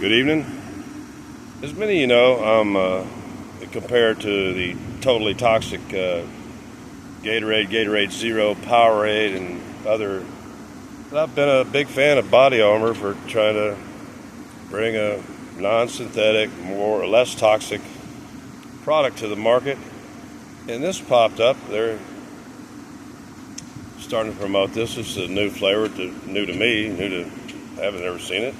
Good evening. As many of you know, I'm compared to the totally toxic Gatorade Zero, Powerade, and other. I've been a big fan of Body Armor for trying to bring a non-synthetic, more or less toxic product to the market. And this popped up. They're starting to promote this. This is a new flavor, new to me, I haven't ever seen it.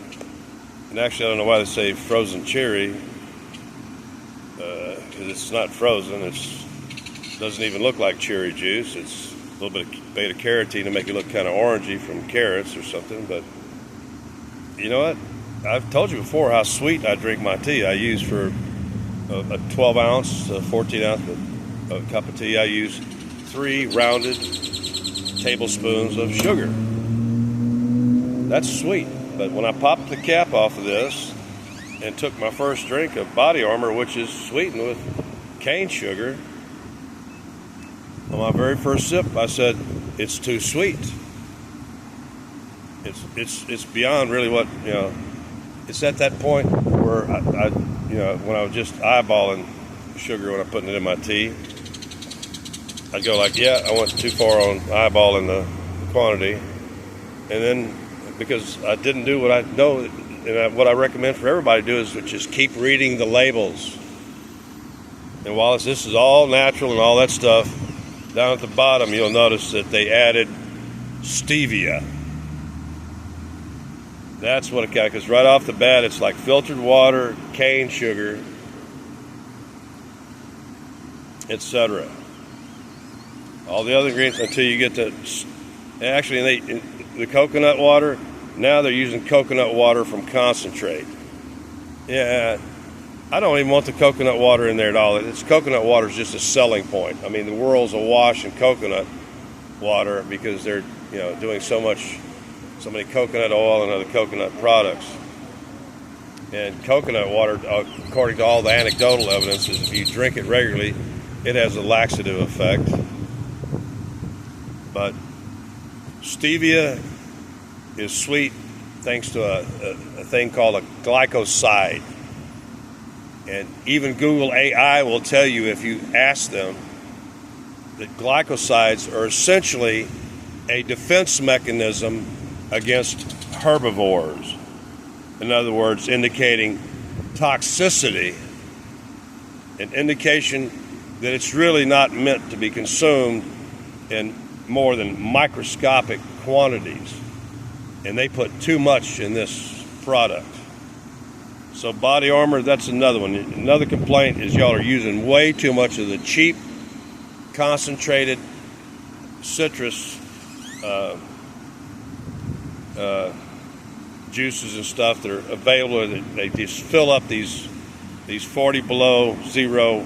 And actually, I don't know why they say frozen cherry, because it's not frozen. It doesn't even look like cherry juice. It's a little bit of beta carotene to make it look kind of orangey from carrots or something. But you know what? I've told you before how sweet I drink my tea. I use for a 12 ounce, 14 ounce cup of tea, I use 3 rounded tablespoons of sugar. That's sweet. But when I popped the cap off of this and took my first drink of Body Armor, which is sweetened with cane sugar, on my very first sip, I said, it's too sweet. It's beyond really what, it's at that point where I when I was just eyeballing sugar when I'm putting it in my tea, I'd go like, yeah, I went too far on eyeballing the quantity. And then, because I didn't do what I know, and what I recommend for everybody to do is just keep reading the labels. And while this is all natural and all that stuff, down at the bottom you'll notice that they added stevia. That's what it got, because right off the bat it's like filtered water, cane sugar, etc. All the other ingredients until you get to, actually the coconut water, now they're using coconut water from concentrate. Yeah, I don't even want the coconut water in there at all. Coconut water is just a selling point. I mean, the world's awash in coconut water because they're doing so many coconut oil and other coconut products. And coconut water, according to all the anecdotal evidence, is if you drink it regularly, it has a laxative effect. But stevia is sweet thanks to a thing called a glycoside. And even Google AI will tell you, if you ask them, that glycosides are essentially a defense mechanism against herbivores. In other words, indicating toxicity, an indication that it's really not meant to be consumed in more than microscopic quantities. And they put too much in this product. So Body Armor, that's another one. Another complaint is y'all are using way too much of the cheap, concentrated citrus juices and stuff that are available. They just fill up these 40 below zero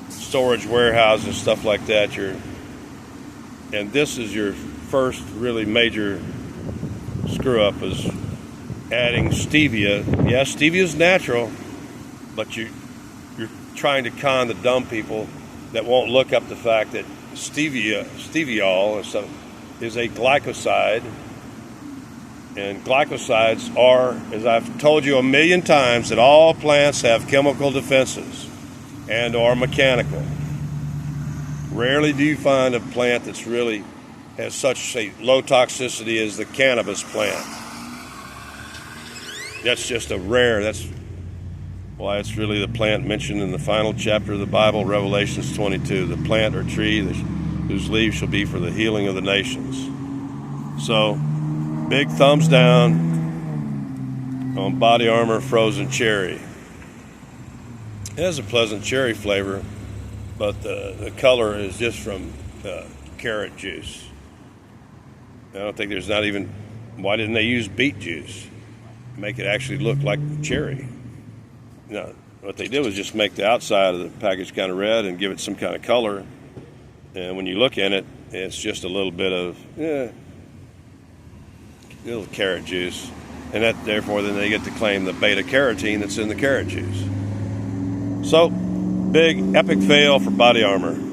storage warehouses and stuff like that. And this is your first really major screw up, is adding stevia. Yes, stevia is natural, but you're trying to con the dumb people that won't look up the fact that steviol and stuff is a glycoside. And glycosides are, as I've told you a million times, that all plants have chemical defenses and are mechanical. Rarely do you find a plant that's really has such a low toxicity as the cannabis plant. That's just that's why it's really the plant mentioned in the final chapter of the Bible, Revelations 22, the plant or tree whose leaves shall be for the healing of the nations. So, big thumbs down on Body Armor Frozen Cherry. It has a pleasant cherry flavor, but the color is just from carrot juice. I don't think there's not even, why didn't they use beet juice? Make it actually look like cherry. No, what they did was just make the outside of the package kind of red and give it some kind of color. And when you look in it, it's just a little bit of, little carrot juice. And that, therefore, then they get to claim the beta carotene that's in the carrot juice. So, big epic fail for Body Armor.